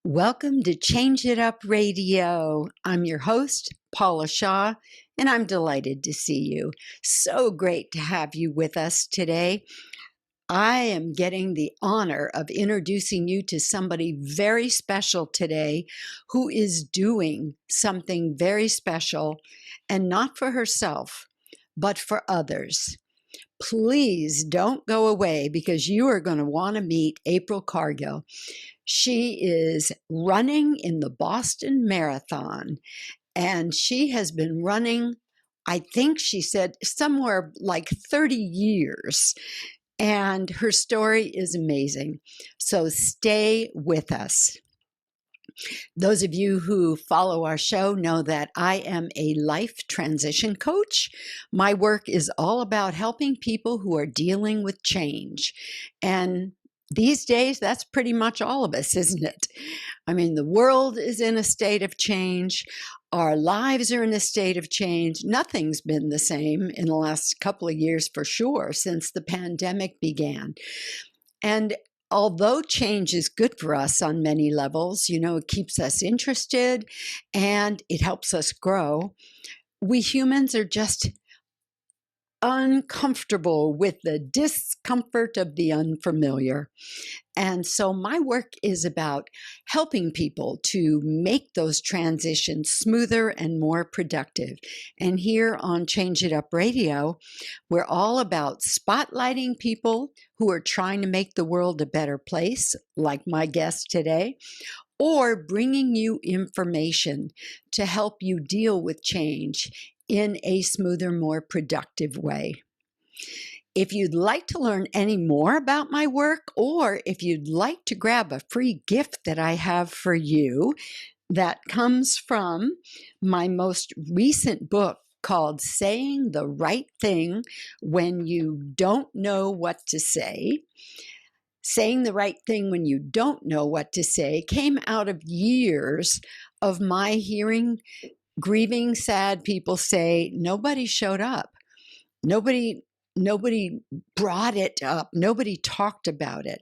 Welcome to Change It Up Radio. I'm your host, Paula Shaw, and I'm delighted to see you. So great to have you with us today. I am getting the honor of introducing you to somebody very special today who is doing something very special, and not for herself, but for others. Please don't go away because you are going to want to meet April Cargill. She is running in the Boston Marathon, and she has been running, I think she said, somewhere like 30 years. And her story is amazing. So stay with us. Those of you who follow our show know that I am a life transition coach. My work is all about helping people who are dealing with change. And these days, that's pretty much all of us, isn't it? I mean, the world is in a state of change. Our lives are in a state of change. Nothing's been the same in the last couple of years for sure since the pandemic began. And although change is good for us on many levels, it keeps us interested and it helps us grow, we humans are just uncomfortable with the discomfort of the unfamiliar. And so my work is about helping people to make those transitions smoother and more productive. And here on Change It Up Radio, we're all about spotlighting people who are trying to make the world a better place, like my guest today, or bringing you information to help you deal with change in a smoother, more productive way. If you'd like to learn any more about my work, or if you'd like to grab a free gift that I have for you that comes from my most recent book called Saying the Right Thing When You Don't Know What to Say. Saying the right thing when you don't know what to say came out of years of my hearing grieving, sad people say, nobody showed up. Nobody brought it up. Nobody talked about it.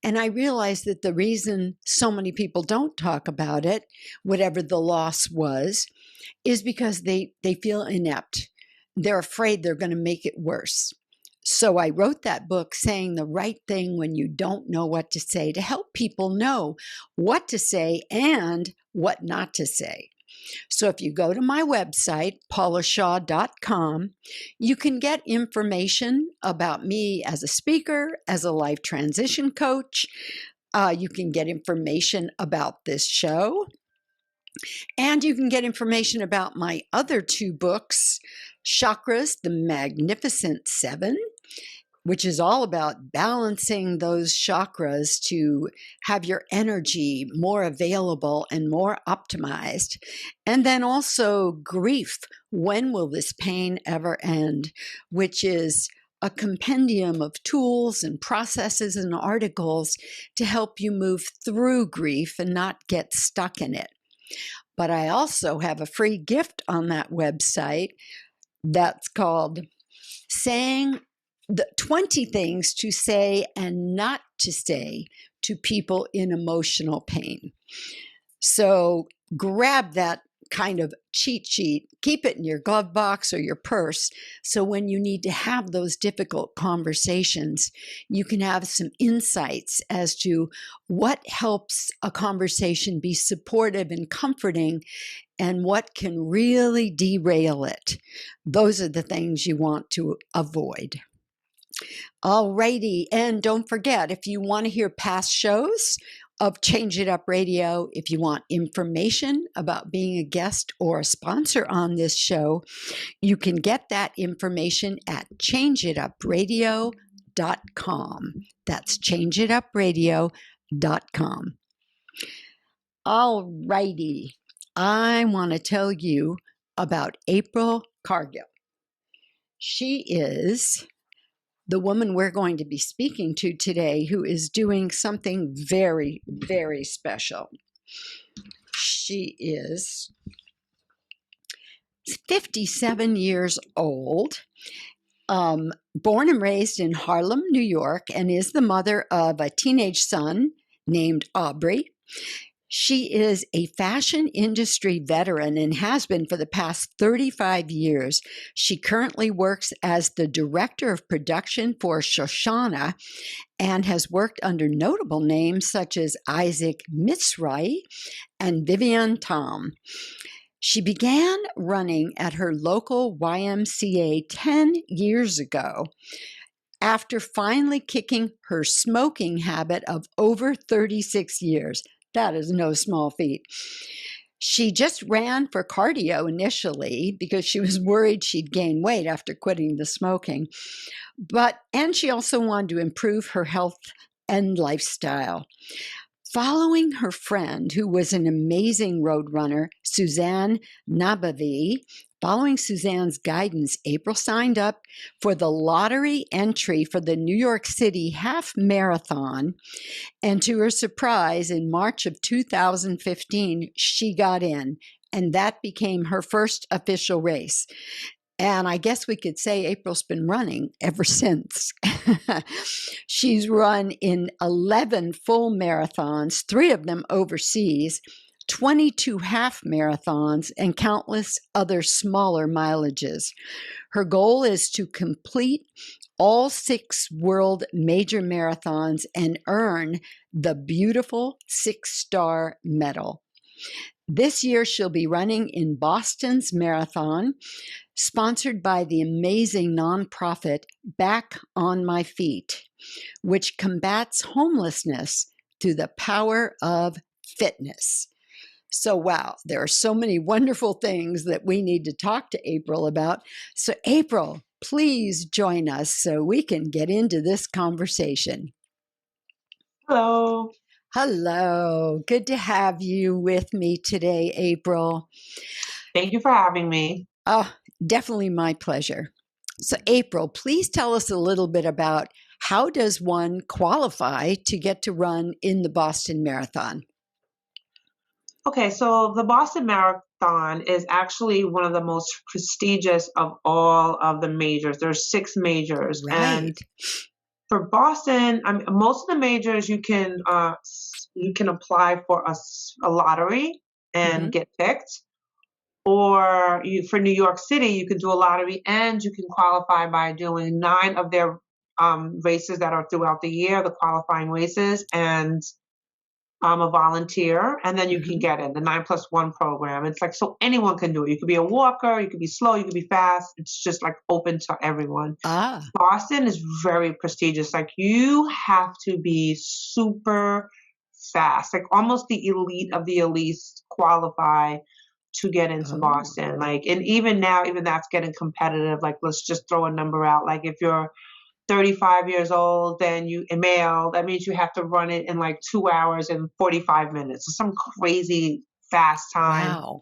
And I realized that the reason so many people don't talk about it, whatever the loss was, is because they feel inept. They're afraid they're going to make it worse. So I wrote that book, Saying the Right Thing When You Don't Know What to Say, to help people know what to say and what not to say. So if you go to my website, paulashaw.com, you can get information about me as a speaker, as a life transition coach. You can get information about this show. And you can get information about my other two books, Chakras, The Magnificent Seven, which is all about balancing those chakras to have your energy more available and more optimized. And then also Grief, When Will This Pain Ever End?, which is a compendium of tools and processes and articles to help you move through grief and not get stuck in it. But I also have a free gift on that website that's called Saying the 20 things to say and not to say to people in emotional pain. So grab that kind of cheat sheet, keep it in your glove box or your purse, so when you need to have those difficult conversations, you can have some insights as to what helps a conversation be supportive and comforting and what can really derail it. Those are the things you want to avoid. Alrighty, and don't forget, if you want to hear past shows of Change It Up Radio, if you want information about being a guest or a sponsor on this show, you can get that information at changeitupradio.com. That's changeitupradio.com. Alrighty, I want to tell you about April Cargill. She is the woman we're going to be speaking to today, who is doing something very, very special. She is 57 years old, born and raised in Harlem, New York, and is the mother of a teenage son named Aubrey. She is a fashion industry veteran and has been for the past 35 years. She currently works as the director of production for Shoshana and has worked under notable names such as Isaac Mizrahi and Vivian Tom. She began running at her local YMCA 10 years ago after finally kicking her smoking habit of over 36 years. That is no small feat. She just ran for cardio initially because she was worried she'd gain weight after quitting the smoking. And she also wanted to improve her health and lifestyle. Following her friend, who was an amazing road runner, Suzanne Nabavi, following Suzanne's guidance, April signed up for the lottery entry for the New York City Half Marathon. And to her surprise, in March of 2015, she got in, and that became her first official race. And I guess we could say April's been running ever since. She's run in 11 full marathons, 3 of them overseas, 22 half marathons, and countless other smaller mileages. Her goal is to complete all 6 world major marathons and earn the beautiful 6-star medal. This year, she'll be running in Boston's marathon, sponsored by the amazing nonprofit Back on My Feet, which combats homelessness through the power of fitness. So, wow, there are so many wonderful things that we need to talk to April about. So, April, please join us so we can get into this conversation. Hello. Hello. Good to have you with me today, April. Thank you for having me. Oh, definitely my pleasure. So, April, please tell us a little bit about how does one qualify to get to run in the Boston Marathon? Okay, so the Boston Marathon is actually one of the most prestigious of all of the majors. There's 6 majors, and Right. for Boston, most of the majors you can apply for a lottery and get picked, or for New York City you can do a lottery and you can qualify by doing 9 of their races that are throughout the year, the qualifying races, and a volunteer, and then you can get in the 9+1 program. It's like, so anyone can do it. You could be a walker, you could be slow, you could be fast. It's just like open to everyone. Boston is very prestigious. Like, you have to be super fast, like almost the elite of the elites qualify to get into Boston. Like, and even now, even that's getting competitive. Like, let's just throw a number out. Like, if you're 35 years old, then you a male, that means you have to run it in like 2 hours and 45 minutes. It's some crazy fast time. Wow.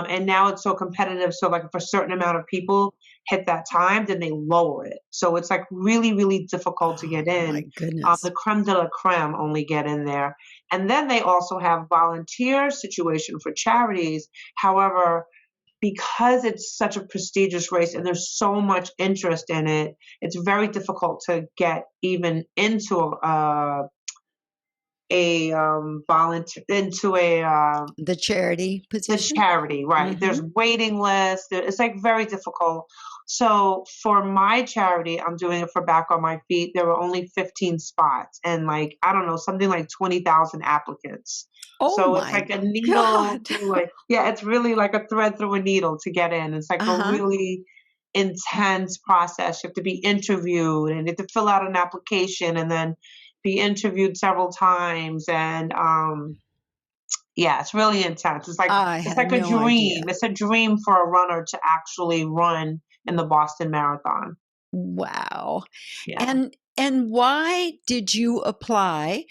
And now it's so competitive. So like if a certain amount of people hit that time, then they lower it. So it's like really, really difficult to get in. My goodness. The creme de la creme only get in there. And then they also have volunteer situation for charities. However, because it's such a prestigious race and there's so much interest in it, it's very difficult to get even into volunteer into the charity position. The charity, right? There's waiting lists. It's like very difficult. So for my charity, I'm doing it for Back on My Feet. There were only 15 spots, and like I don't know, something like 20,000 applicants. So it's like a needle to like, yeah, it's really like a thread through a needle to get in. It's like a really intense process. You have to be interviewed and you have to fill out an application and then be interviewed several times. And yeah, it's really intense. It's like a dream. It's a dream for a runner to actually run in the Boston Marathon. Wow. Yeah. And why did you apply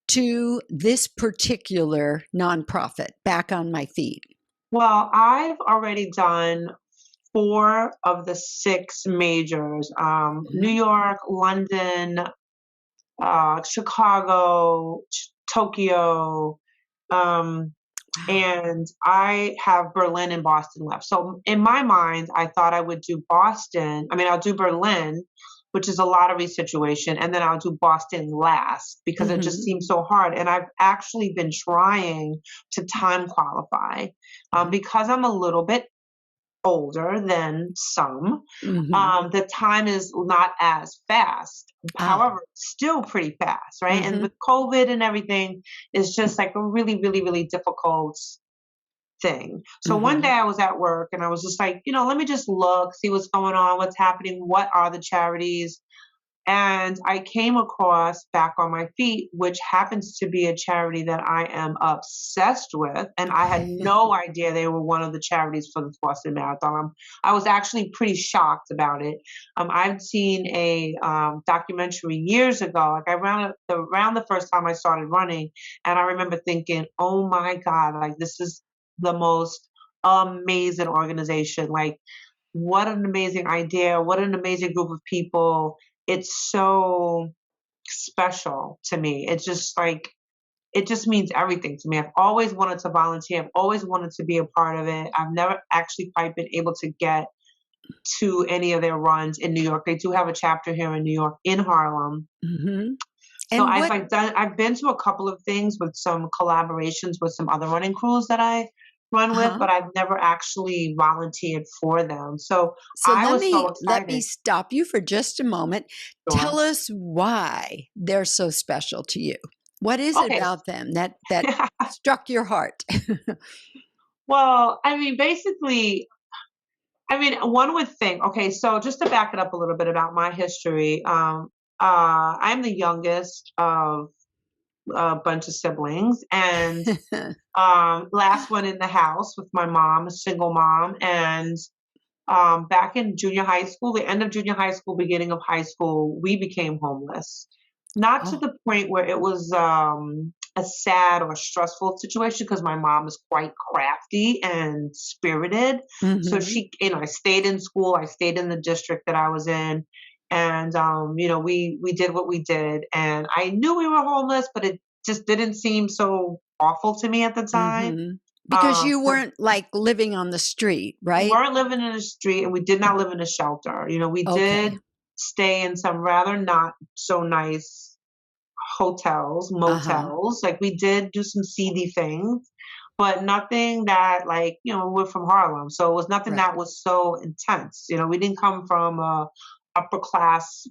to this particular nonprofit, Back on My Feet? Well, I've already done 4 of the 6 majors, New York, London, Chicago, Tokyo, and I have Berlin and Boston left. So in my mind, I thought I would do Boston. I mean, I'll do Berlin, which is a lottery situation, and then I'll do Boston last because it just seems so hard. And I've actually been trying to time qualify because I'm a little bit older than some. The time is not as fast. However, still pretty fast, right? And with COVID and everything, it's just like a really, really, really difficult thing. So one day I was at work and I was just like, let me just look, see what's going on, what's happening, what are the charities. And I came across Back on My Feet, which happens to be a charity that I am obsessed with. And I had no idea they were one of the charities for the Boston Marathon. I was actually pretty shocked about it. I'd seen a documentary years ago, like around the first time I started running. And I remember thinking, oh my God, like this is the most amazing organization. Like, what an amazing idea. What an amazing group of people. It's so special to me. It's just like, it just means everything to me. I've always wanted to volunteer. I've always wanted to be a part of it. I've never actually quite been able to get to any of their runs in New York. They do have a chapter here in New York, in Harlem. So I've been to a couple of things with some collaborations with some other running crews that I run with, but I've never actually volunteered for them. So I was so excited. Let me stop you for just a moment. Sure. Tell us why they're so special to you. What is it about them that struck your heart? Well, I mean, basically, one would think, so just to back it up a little bit about my history, I'm the youngest of a bunch of siblings, and last one in the house with my mom, a single mom. And back in junior high school, the end of junior high school, beginning of high school, we became homeless. Not to the point where it was a sad or stressful situation, because my mom is quite crafty and spirited. So she, I stayed in school, I stayed in the district that I was in. And, we did what we did, and I knew we were homeless, but it just didn't seem so awful to me at the time. Because you weren't like living on the street, right? We weren't living in the street, and we did not live in a shelter. We did stay in some rather not so nice hotels, motels. Like, we did do some seedy things, but nothing that, like, we're from Harlem. So it was nothing that was so intense. We didn't come from upper class,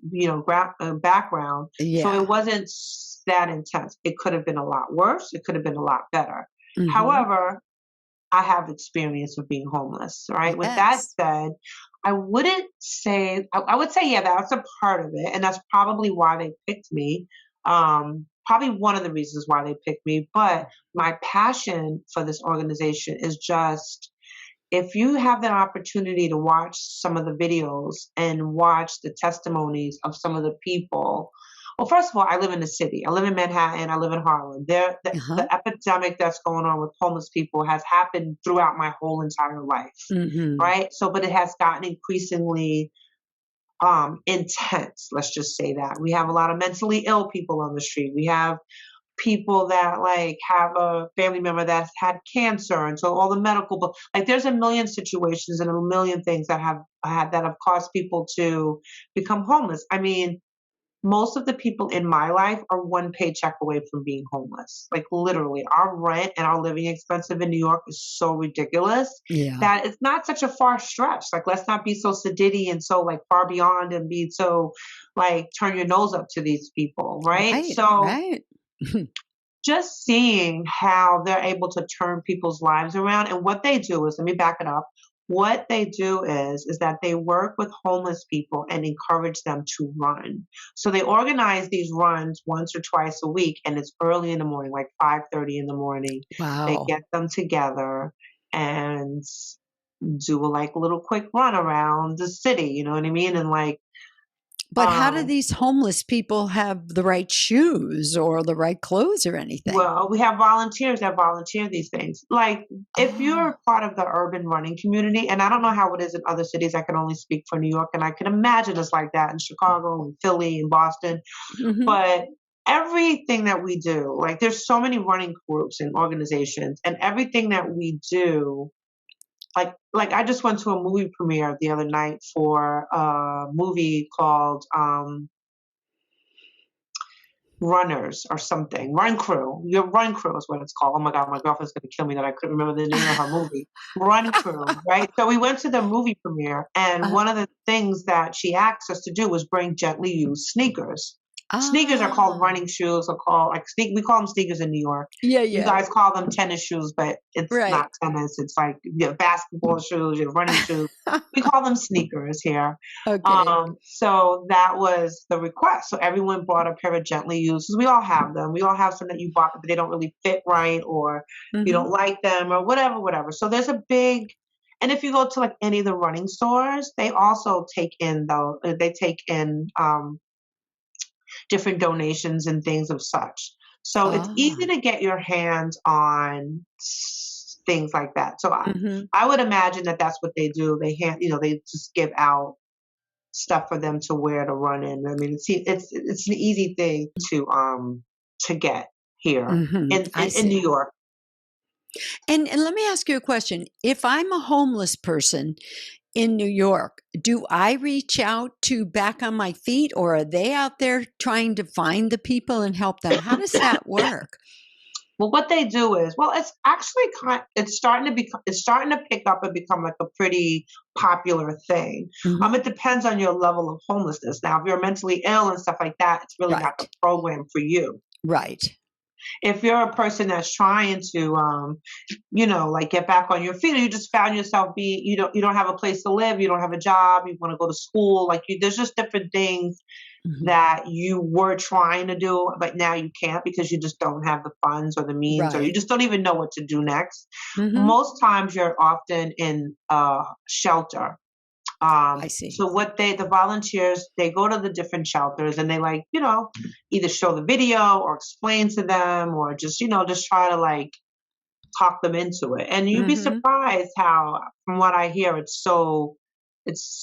background. So it wasn't that intense. It could have been a lot worse. It could have been a lot better. However, I have experience of being homeless, right? With that said, I wouldn't say, I would say, yeah, that's a part of it. And that's probably why they picked me. Probably one of the reasons why they picked me. But my passion for this organization is just, if you have the opportunity to watch some of the videos and watch the testimonies of some of the people. Well, first of all, I live in the city. I live in Manhattan. I live in Harlem. The epidemic that's going on with homeless people has happened throughout my whole entire life, right? So, but it has gotten increasingly intense. Let's just say that. We have a lot of mentally ill people on the street. We have people that like have a family member that's had cancer, and so all the medical, like, there's a million situations and a million things that have caused people to become homeless. I mean, most of the people in my life are one paycheck away from being homeless. Like, literally, our rent and our living expensive in New York is so ridiculous that it's not such a far stretch. Like, let's not be so sedity and so like far beyond and be so like turn your nose up to these people, right? Just seeing how they're able to turn people's lives around. And what they do is, let me back it up. What they do is that they work with homeless people and encourage them to run. So they organize these runs once or twice a week, and it's early in the morning, like 5:30 in the morning. They get them together and do like a little quick run around the city, you know what I mean? And like, but how do these homeless people have the right shoes or the right clothes or anything? Well, we have volunteers that volunteer these things. Like, if you're part of the urban running community, and I don't know how it is in other cities, I can only speak for New York, and I can imagine it's like that in Chicago and Philly and Boston. But everything that we do, like, there's so many running groups and organizations, and everything that we do like I just went to a movie premiere the other night for a movie called Runners or something. Run Crew. Your Run Crew is what it's called. Oh my God, my girlfriend's gonna kill me that I couldn't remember the name of her movie. Run Crew, right? So we went to the movie premiere, and Uh, one of the things that she asked us to do was bring gently used sneakers. Sneakers are called ah, running shoes, or called like we call them sneakers in New York. yeah, You yeah, guys call them tennis shoes, but it's right. not tennis. It's like your basketball shoes, your running shoes. We call them sneakers here. Okay. So that was the request. So everyone brought a pair of gently used. 'Cause we all have them. We all have some that you bought, but they don't really fit right, or you Hmm. don't like them, or whatever, whatever. So there's a big, and if you go to like any of the running stores, they also take in though they take in different donations and things of such. So it's easy Ah. to get your hands on things like that. So Hmm. I would imagine that that's what they do. They just give out stuff for them to wear to run in. I mean, it's an easy thing to get here Hmm. I in New see. York. And let me ask you a question. If I'm a homeless person in New York, do I reach out to Back on My Feet, or are they out there trying to find the people and help them? How does that work? Well, what they do is, well, it's actually it's starting to pick up and become like a pretty popular thing. Hmm. It depends on your level of homelessness. Now, if you're mentally ill and stuff like that, it's really not the Right. program for you. Right. If you're a person that's trying to, like get back on your feet, or you just found yourself you don't have a place to live, you don't have a job, you want to go to school, there's just different things Hmm. that you were trying to do, but now you can't because you just don't have the funds or the means, or you Right. just don't even know what to do next. Hmm. Most times you're often in a shelter. I see. So the volunteers, they go to the different shelters and they either show the video or explain to them, or just try to talk them into it. And you'd be Hmm. surprised how, from what I hear, it's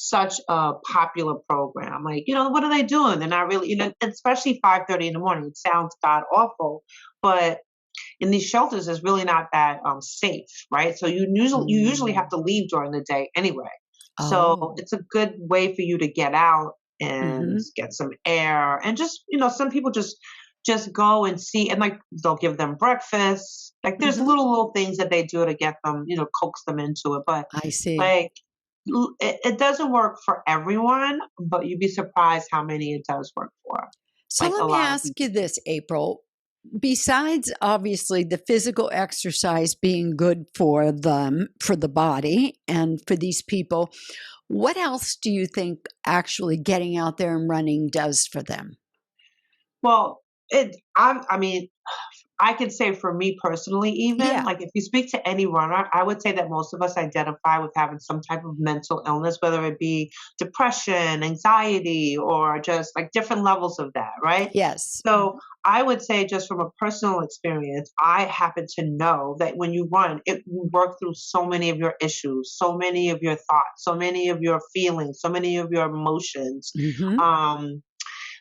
such a popular program. What are they doing? They're not really, especially 5:30 in the morning. It sounds god awful, but in these shelters, it's really not that safe, right? So you usually have Mm. to leave during the day anyway. So Oh. it's a good way for you to get out and Hmm. get some air, and just some people just go and see, and they'll give them breakfast. Like there's Hmm. little things that they do to get them, coax them into it. But I see. like it doesn't work for everyone, but you'd be surprised how many it does work for. So Like let a me lot of ask people. you this, April. Besides obviously the physical exercise being good for them, for the body, and for these people, what else do you think actually getting out there and running does for them? Well, I mean, I could say for me personally, even Yeah. like if you speak to any runner, I would say that most of us identify with having some type of mental illness, whether it be depression, anxiety, or just like different levels of that, right? Yes. So I would say, just from a personal experience, I happen to know that when you run, you work through so many of your issues, so many of your thoughts, so many of your feelings, so many of your emotions. Hmm. Um,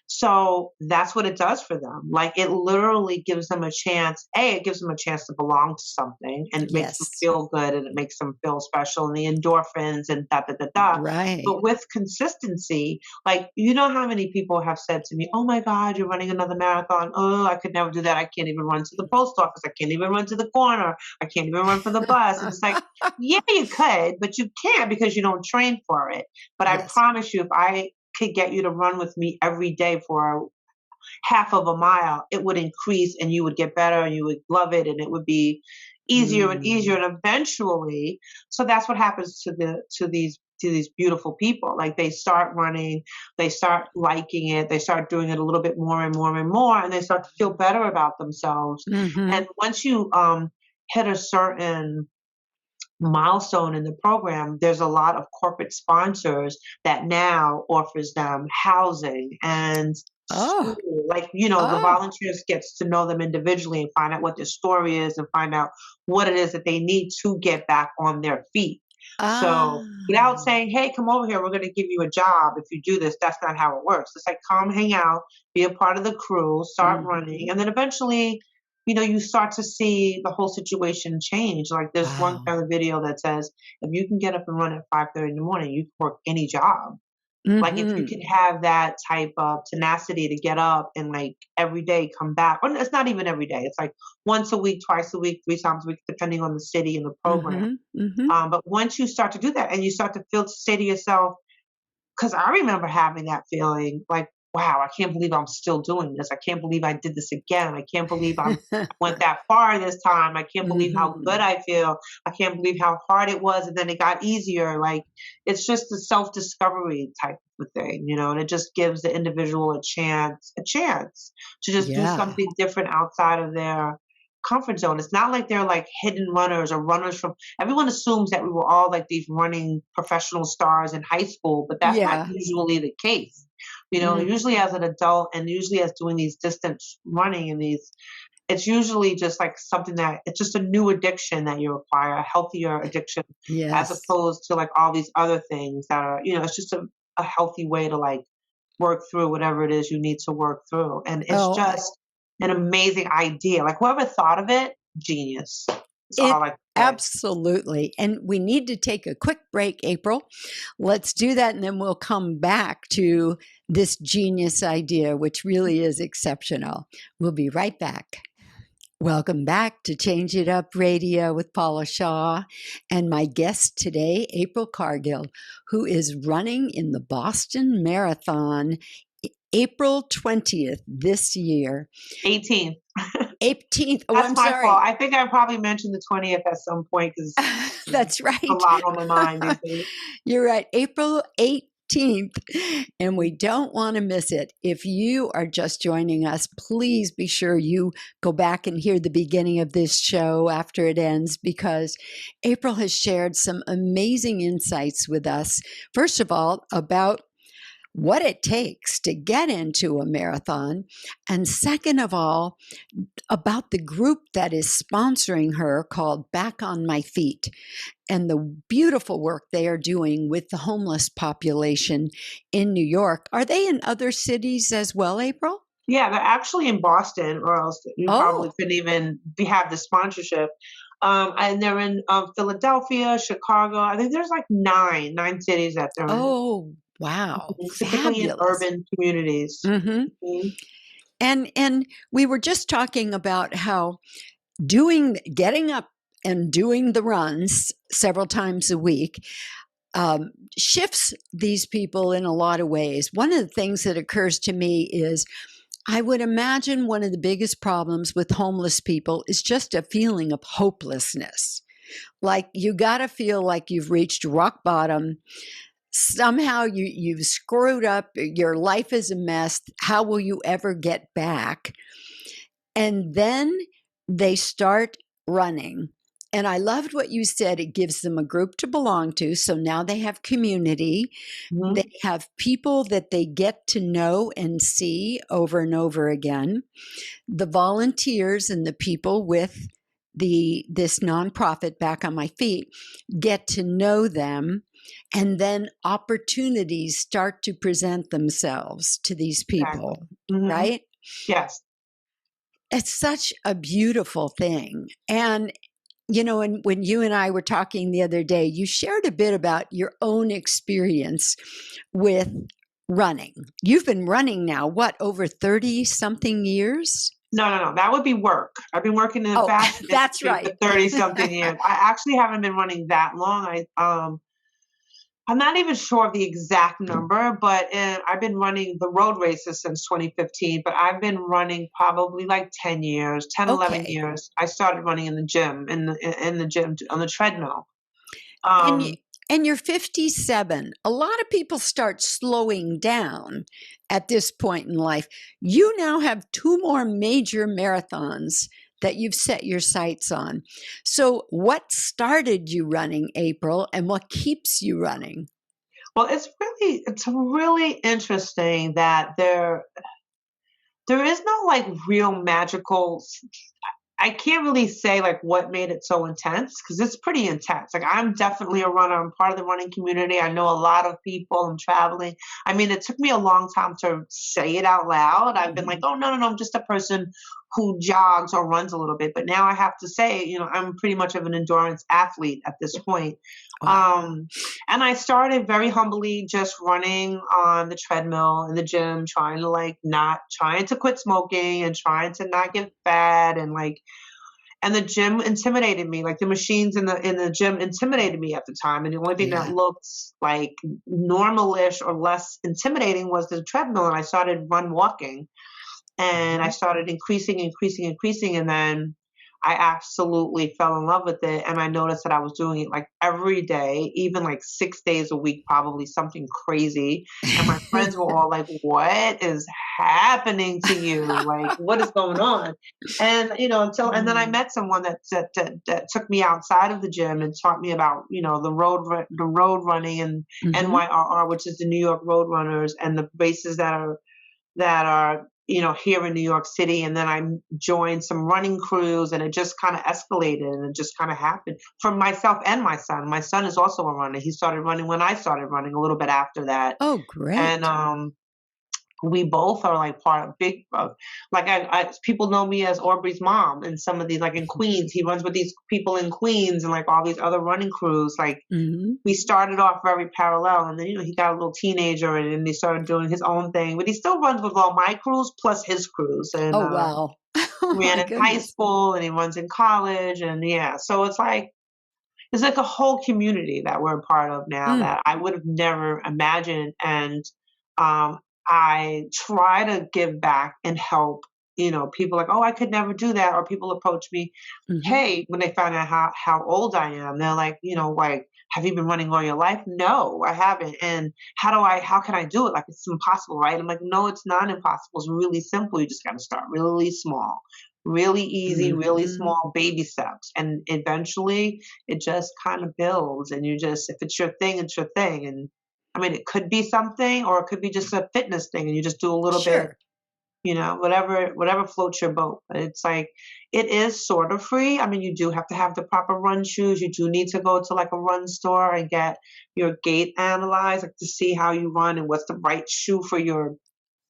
so that's what it does for them. Like it literally gives them a chance. It gives them a chance to belong to something, and it makes them Yes. feel good, and it makes them feel special, and the endorphins and da da da da. Right. But with consistency, how many people have said to me, "Oh my God, you're running another marathon. Oh, I could never do that. I can't even run to the post office. I can't even run to the corner. I can't even run for the bus." And it's like, yeah, you could, but you can't because you don't train for it. But I Yes. promise you, if I could get you to run with me every day for half of a mile, it would increase and you would get better and you would love it, and it would be easier and easier. Mm. And eventually, so that's what happens to these beautiful people. Like they start running, they start liking it, they start doing it a little bit more and more and more, and they start to feel better about themselves. Hmm. And once you hit a certain milestone in the program, there's a lot of corporate sponsors that now offers them housing and school. Oh. The Oh. volunteers gets to know them individually and find out what their story is and find out what it is that they need to get back on their feet. Ah. So without saying, "Hey, come over here, we're going to give you a job if you do this," that's not how it works. It's like, come hang out, be a part of the crew, start running, Hmm. and then eventually you start to see the whole situation change. Like there's one Wow. kind of video that says, if you can get up and run at 5:30 in the morning, you can work any job. Like if you Hmm. can have that type of tenacity to get up and like every day come back, or it's not even every day. It's like once a week, twice a week, 3 times a week, depending on the city and the program. Hmm. Hmm. But once you start to do that and you start to feel to say to yourself, because I remember having that feeling like, wow, I can't believe I'm still doing this. I can't believe I did this again. I can't believe I went that far this time. I can't believe how good Hmm. I feel. I can't believe how hard it was. And then it got easier. Like it's just a self discovery type of thing, and it just gives the individual a chance to just do Yeah. something different outside of their comfort zone. It's not like they're like hidden runners or runners from everyone assumes that we were all like these running professional stars in high school, but that's not Yeah. usually the case. Mm. Usually as an adult and usually as doing these distance running and these, it's usually just like something that it's just a new addiction that you acquire, a healthier addiction, as Yes. opposed to like all these other things that are, it's just a healthy way to like work through whatever it is you need to work through. And it's Oh, just an amazing idea. Like whoever thought of it, genius. That's it all I can say. absolutely. And we need to take a quick break, April. Let's do that, and then we'll come back to this genius idea, which really is exceptional. We'll be right back. Welcome back to Change It Up Radio with Paula Shaw and my guest today, April Cargill, who is running in the Boston Marathon April 20th this year. 18. 18th. Oh, That's I'm my fault. sorry. I think I probably mentioned the 20th at some point because That's a right. lot on my mind these days. You're right. April 18th, and we don't want to miss it. If you are just joining us, please be sure you go back and hear the beginning of this show after it ends, because April has shared some amazing insights with us. First of all, about what it takes to get into a marathon. And second of all, about the group that is sponsoring her called Back on My Feet and the beautiful work they are doing with the homeless population in New York. Are they in other cities as well, April? Yeah, they're actually in Boston, or else you probably Oh, couldn't even have the sponsorship. And they're in Philadelphia, Chicago. I think there's like nine cities that they're in. oh, wow. Typically in Fabulous. urban communities. Hmm. Mhm. And we were just talking about how getting up and doing the runs several times a week um, shifts these people in a lot of ways. One of the things that occurs to me is I would imagine one of the biggest problems with homeless people is just a feeling of hopelessness. Like you got to feel like you've reached rock bottom. Somehow you've screwed up. Your life is a mess. How will you ever get back? And then they start running. And I loved what you said. It gives them a group to belong to. So now they have community. They Mhm. have people that they get to know and see over and over again. The volunteers and the people with this nonprofit Back on My Feet get to know them, and then opportunities start to present themselves to these Exactly. people, Hmm. right? Yes. It's such a beautiful thing. And and when you and I were talking the other day, you shared a bit about your own experience with running. You've been running now, what, over 30 something years? No, no, no. That would be work. I've been working in the Oh, fashion that's industry right. for 30 something years. I actually haven't been running that long. I'm not even sure of the exact number, but I've been running the road races since 2015, but I've been running probably like 10 years, 10, 11 Okay. years. I started running in the gym, in the gym on the treadmill. And you, Um, and you're 57. A lot of people start slowing down at this point in life. You now have two more major marathons that you've set your sights on. So, what started you running, April, and what keeps you running? well, it's really interesting that there is no like real magical. I can't really say like what made it so intense because it's pretty intense. Like I'm definitely a runner. I'm part of the running community. I know a lot of people. I'm traveling. I mean, it took me a long time to say it out loud. I've been like, Mhm. oh no, no, no, I'm just a person who jogs or runs a little bit. But now I have to say, I'm pretty much of an endurance athlete at this point. Wow. And I started very humbly just running on the treadmill in the gym, trying to quit smoking and trying to not get fat, and the gym intimidated me. Like the machines in the gym intimidated me at the time. And the only thing that looked like normalish or less intimidating was the treadmill. And I started walking, and I started increasing. And then I absolutely fell in love with it. And I noticed that I was doing it like every day, even like 6 days a week, probably something crazy. And my friends were all like, what is happening to you? Like, what is going on? And, and then I met someone that took me outside of the gym and taught me about, the road running and NYRR, which is the New York Road Runners, and the races that are here in New York City. And then I joined some running crews, and it just kind of escalated, and it just kind of happened for myself and my son. My son is also a runner. He started running when I started running, a little bit after that. Oh, great. And we both are like part of big, I people know me as Aubrey's mom, and some of these, like in Queens, he runs with these people in Queens and like all these other running crews. Like we started off very parallel, and then, he got a little teenager, and then he started doing his own thing, but he still runs with all my crews plus his crews. And oh, wow. ran in high school, and he runs in college. And so it's like a whole community that we're a part of now that I would have never imagined. And, I try to give back and help, people like, oh, I could never do that. Or people approach me, hey, when they find out how old I am, they're like, like, have you been running all your life? No, I haven't. And how can I do it? Like, it's impossible, right? I'm like, no, it's not impossible. It's really simple. You just got to start really small, really easy, really small baby steps. And eventually it just kind of builds, and if it's your thing, it's your thing. And I mean, it could be something, or it could be just a fitness thing, and you just do a little bit, whatever floats your boat. But it's like, it is sort of free. I mean, you do have to have the proper run shoes. You do need to go to like a run store and get your gait analyzed, like to see how you run and what's the right shoe for your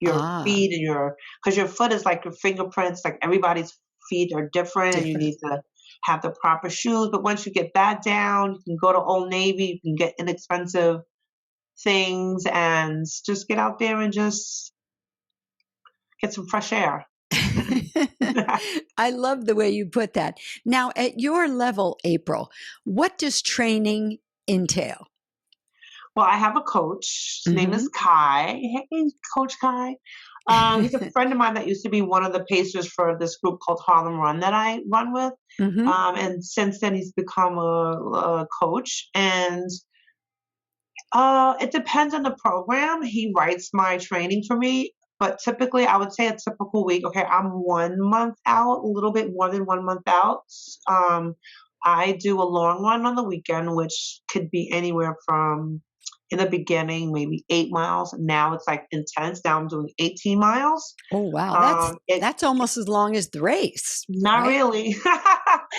feet, and because your foot is like your fingerprints. Like everybody's feet are different. And you need to have the proper shoes. But once you get that down, you can go to Old Navy. You can get inexpensive things and just get out there and just get some fresh air. I love the way you put that. Now, at your level, April, what does training entail? Well, I have a coach. His name is Kai. Hey, Coach Kai. He's a friend of mine that used to be one of the pacers for this group called Harlem Run that I run with. And since then, he's become a coach. And it depends on the program. He writes my training for me, but typically I would say a typical week. Okay, I'm 1 month out, a little bit more than 1 month out. I do a long run on the weekend, which could be anywhere from, in the beginning, maybe 8 miles. Now it's like intense. Now I'm doing 18 miles. Oh, wow. That's almost as long as the race. Not really.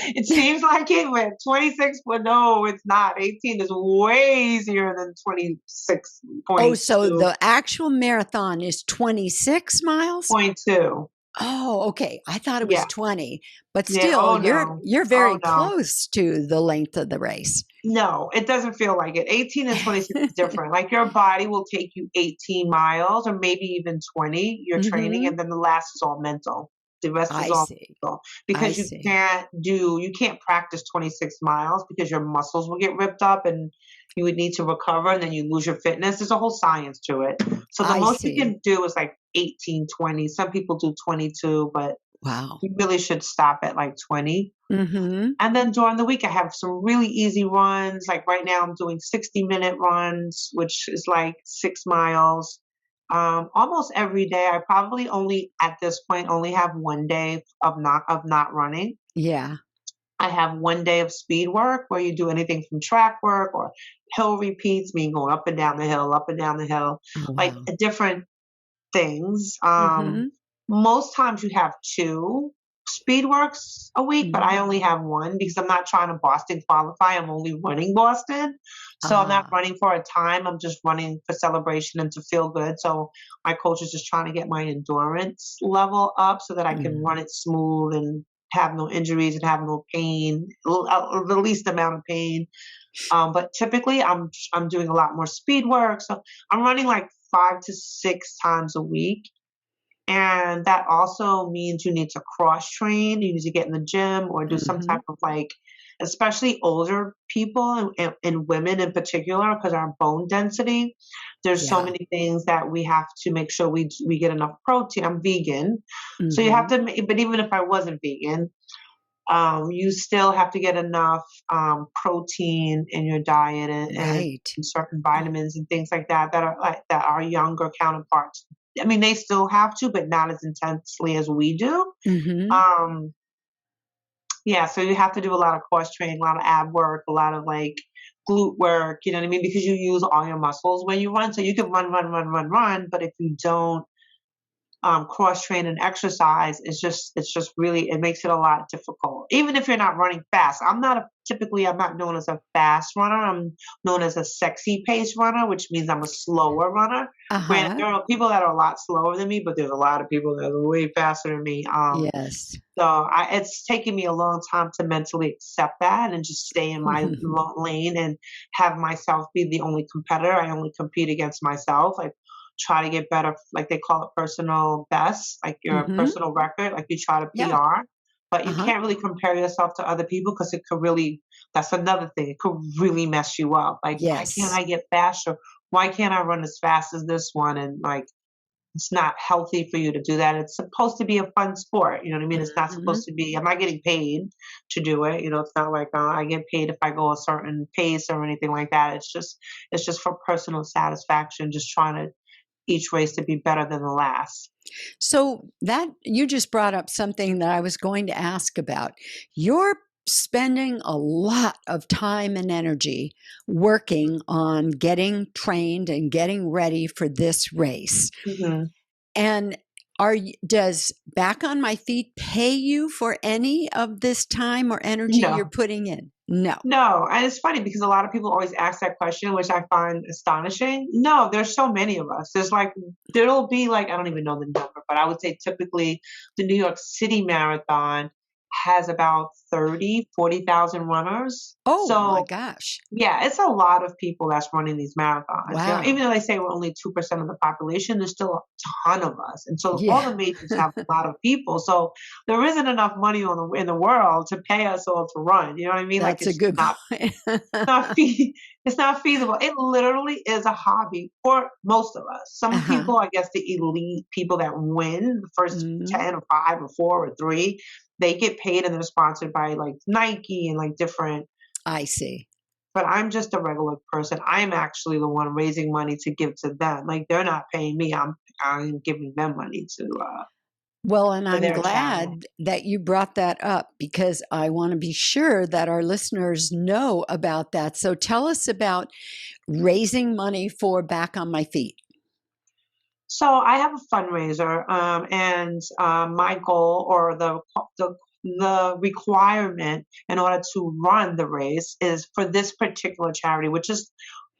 It seems like it went 26, but no, it's not. 18 is way easier than 26. Oh, so the actual marathon is 26 miles? 0.2. Oh, okay. I thought it was 20, but still, you're very close to the length of the race. No, it doesn't feel like it. 18 and 26 is different. Like your body will take you 18 miles or maybe even 20, your training, and then the last is all mental. The rest is all mental. Because you can't practice 26 miles because your muscles will get ripped up and you would need to recover, and then you lose your fitness. There's a whole science to it. So the most you can do is like 18, 20. Some people do 22, but you really should stop at like 20. And then during the week, I have some really easy runs. Like right now I'm doing 60-minute runs, which is like 6 miles. Almost every day. I probably at this point only have 1 day of not running. Yeah. I have 1 day of speed work where you do anything from track work or hill repeats, meaning going up and down the hill, like different things. Most times you have 2. speed works a week, but I only have one because I'm not trying to Boston qualify. I'm only running Boston. So I'm not Ah, running for a time. I'm just running for celebration and to feel good. So my coach is just trying to get my endurance level up so that I can mm, run it smooth and have no injuries and have no pain, the least amount of pain. But typically I'm doing a lot more speed work. So I'm running like 5 to 6 times a week. And that also means you need to cross train. You need to get in the gym or do some mhm. type of like, especially older people and women in particular, because our bone density, there's so Yeah. many things that we have to make sure we get enough protein. I'm vegan. So you have Mhm. to, but even if I wasn't vegan, you still have to get enough protein in your diet and Right. certain vitamins and things like that that are like that our younger counterparts. I mean, they still have to, but not as intensely as we do. Mhm. Um, yeah, so you have to do a lot of cross training, a lot of ab work, a lot of like glute work. You know what I mean? Because you use all your muscles when you run, so you can run. But if you don't cross train and exercise, it's just really it makes it a lot difficult. Even if you're not running fast, I'm not known as a fast runner. I'm known as a sexy pace runner, which means I'm a slower runner. Granted, Uh-huh. there are people that are a lot slower than me, but there's a lot of people that are way faster than me. Yes. It's taken me a long time to mentally accept that and just stay in my lane and have myself be the only competitor. I only compete against myself. I try to get better, like they call it personal best, like your Mhm. personal record, like you try to Yeah. PR, but you Uh-huh. can't really compare yourself to other people because it could really, that's another thing, it could really mess you up. Like, why can't Yes. I get faster? Why can't I run as fast as this one? And like, it's not healthy for you to do that. It's supposed to be a fun sport. You know what I mean? It's not Mhm. supposed to be, I'm not getting paid to do it. You know, it's not like I get paid if I go a certain pace or anything like that. It's just for personal satisfaction, just trying to each race to be better than the last. So that you just brought up something that I was going to ask about. You're spending a lot of time and energy working on getting trained and getting ready for this race. Hmm. And does Back on My Feet pay you for any of this time or energy you're No, putting in? No. no. And it's funny because a lot of people always ask that question, which I find astonishing. No, there's so many of us. There'll be like, I don't even know the number, but I would say typically the New York City Marathon has about 40,000 runners. Oh my So gosh. yeah, it's a lot of people that's running these marathons. You know, even Wow. though they say we're only 2% of the population, there's still a ton of us. And so all Yeah, the majors have a lot of people. So there isn't enough money in the world to pay us all to run. You know what I mean? Like that's a good point. not it's not feasible. It literally is a hobby for most of us. Some Uh-huh. people, I guess the elite people that win the first Mhm. 10 or 5 or 4 or 3, they get paid and they're sponsored by like Nike and like different, I see. but I'm just a regular person. I'm actually the one raising money to give to them. Like they're not paying me. I'm giving them money to Well, and for I'm their charity. glad that you brought that up because I want to be sure that our listeners know about that. So tell us about raising money for Back on My Feet. So I have a fundraiser, and my goal or the requirement in order to run the race is for this particular charity, which is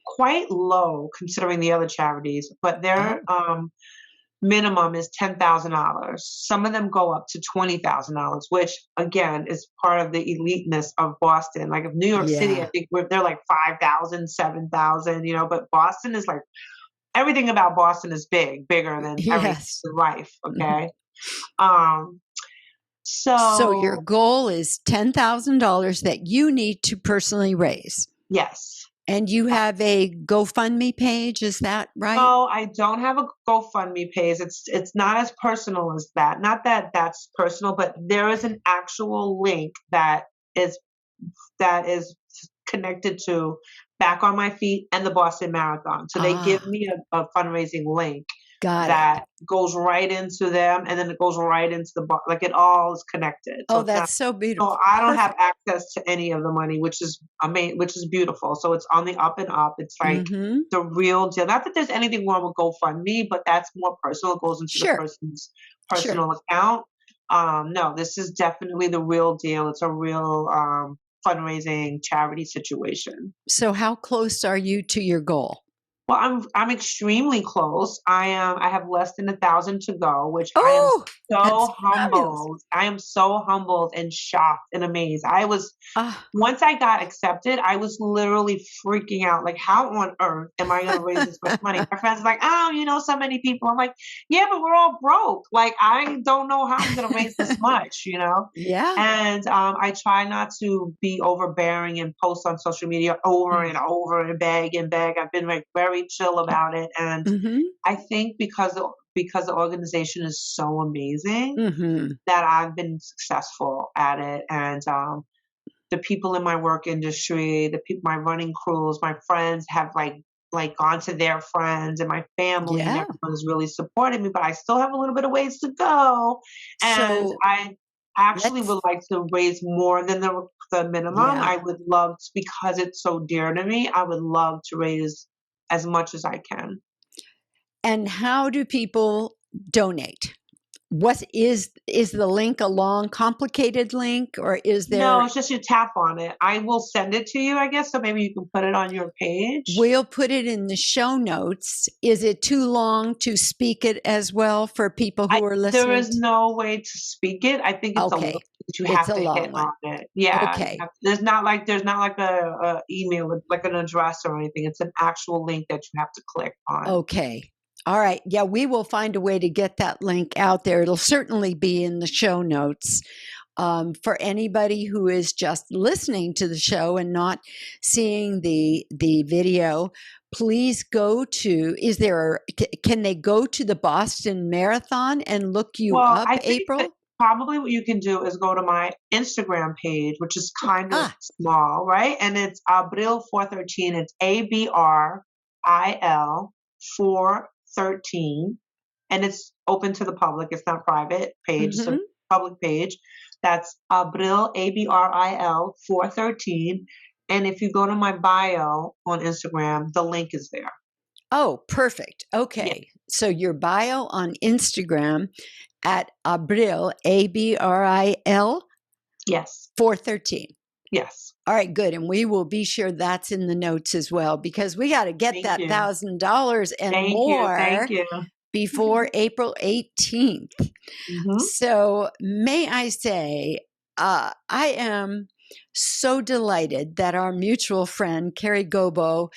quite low considering the other charities, but their Oh, minimum is $10,000. Some of them go up to $20,000, which again is part of the eliteness of Boston. Like if New York City, I yeah. think they're like 5,000, 7,000. You know, but Boston is like everything about Boston is bigger than everything Yes. in life. Mhm. Okay. Um, So your so goal is $10,000 that you need to personally raise. yes. And you Yes. have a GoFundMe page, is that right? No, I don't have a GoFundMe page. It's not as personal as that. Not that that's personal, but there is an actual link is that is connected to Back on My Feet and the Boston Marathon. So they give Ah, me a fundraising link got it. that goes right into them, and then it goes right into like it all is connected. So Oh, it's not. that's so So beautiful. I don't have Perfect. access to any of the money, which is which is beautiful. So it's on the up and up. It's like Mhm. the real deal. Not that there's anything wrong with GoFundMe, but that's more personal. It goes into the Sure. person's Sure. personal account. No, this is definitely the real deal. It's a real fundraising charity situation. So how close are you to your goal? Well, I'm extremely close. I have less than 1,000 to go, which I am Oh, that's so fabulous. humbled. I am so humbled and shocked and amazed. I was Ah. Once I got accepted, I was literally freaking out. Like, how on earth am I going to raise this much money? My friends are like, oh, so many people. I'm like, yeah, but we're all broke. Like, I don't know how I'm going to raise this much. Yeah. And I try not to be overbearing and post on social media over Mm. and over and beg and beg. I've been like very chill about it. And Mhm. I think because the organization is so amazing Mhm. that I've been successful at it. And the people in my work industry, my running crews, my friends have gone to their friends, and my family and Yeah. everyone has really supported me, but I still have a little bit of ways to go. And So I actually would let's like to raise more than the minimum. yeah. I would love to, because it's so dear to me, I would love to raise as much as I can. And how do people donate? What is the link a long, complicated link, or is No, there it's just you tap on it. I will send it to you, I guess, so maybe you can put it on your page. we'll put it in the show notes. Is it too long to speak it as well for people who are There listening? is no way to speak it. I think it's a link Okay. that you It's have a to hit long one. on it. Yeah, Okay. there's not like a email with like an address or anything. It's an actual link that you have to click on. Okay. All right. Yeah, we will find a way to get that link out there. It'll certainly be in the show notes. For anybody who is just listening to the show and not seeing the video, please go to. Can they go to the Boston Marathon and look you Well, up, I think that April? probably what you can do is go to my Instagram page, which is kind of Ah. small, right? And it's Abril 413. It's ABRIL 413, and it's open to the public. It's not private page; it's a Hmm. public page. That's Abril ABRIL 413. And if you go to my bio on Instagram, the link is there. Oh, perfect. Yeah. Okay. So your bio on Instagram at Abril, ABRIL Yes. 413. Yes. All right, good. And we will be sure that's in the notes as well because we got to get Thank that you. $1,000 and Thank you. Thank more you. before April 18th. Mhm. So, may I say, I am so delighted that our mutual friend, Carrie Gobo,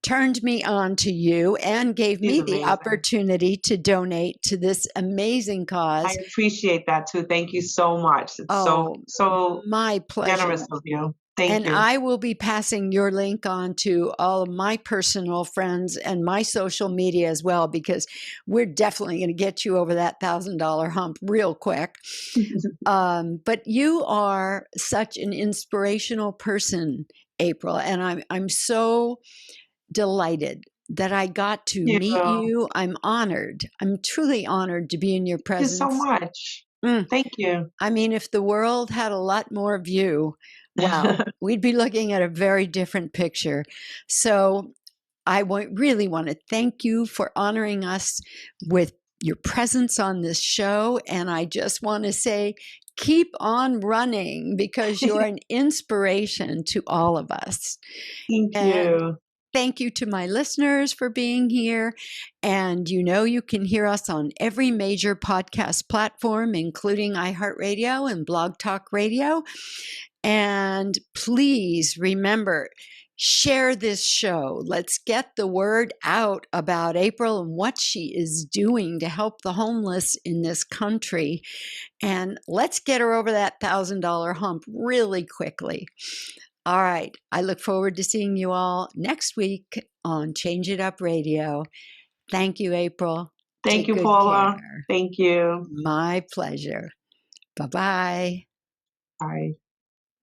turned me on to you and gave She's me the amazing. opportunity to donate to this amazing I cause. appreciate that too. Thank you so much. It's Oh, so my pleasure. generous of you. Thank And you. I will be passing your link on to all of my personal friends and my social media as well, because we're definitely going to get you over that $1,000 hump real quick. But you are such an inspirational person, April, and I'm so delighted that I got to Thank meet you. you. I'm honored. I'm truly honored to be in your Thank you so presence. much. Mm. Thank you. I mean, if the world had a lot more of you, wow, we'd be looking at a very different picture. So really want to thank you for honoring us with your presence on this show. And I just want to say, keep on running because you're an inspiration to all of us. Thank And you. thank you to my listeners for being here. And you can hear us on every major podcast platform, including iHeartRadio and Blog Talk Radio. And please remember, share this show. Let's get the word out about April and what she is doing to help the homeless in this country. And let's get her over that $1,000 hump really quickly. All right. I look forward to seeing you all next week on Change It Up Radio. Thank you, April. Thank Take you, good Paula. care. Thank you. My pleasure. Bye-bye. Bye.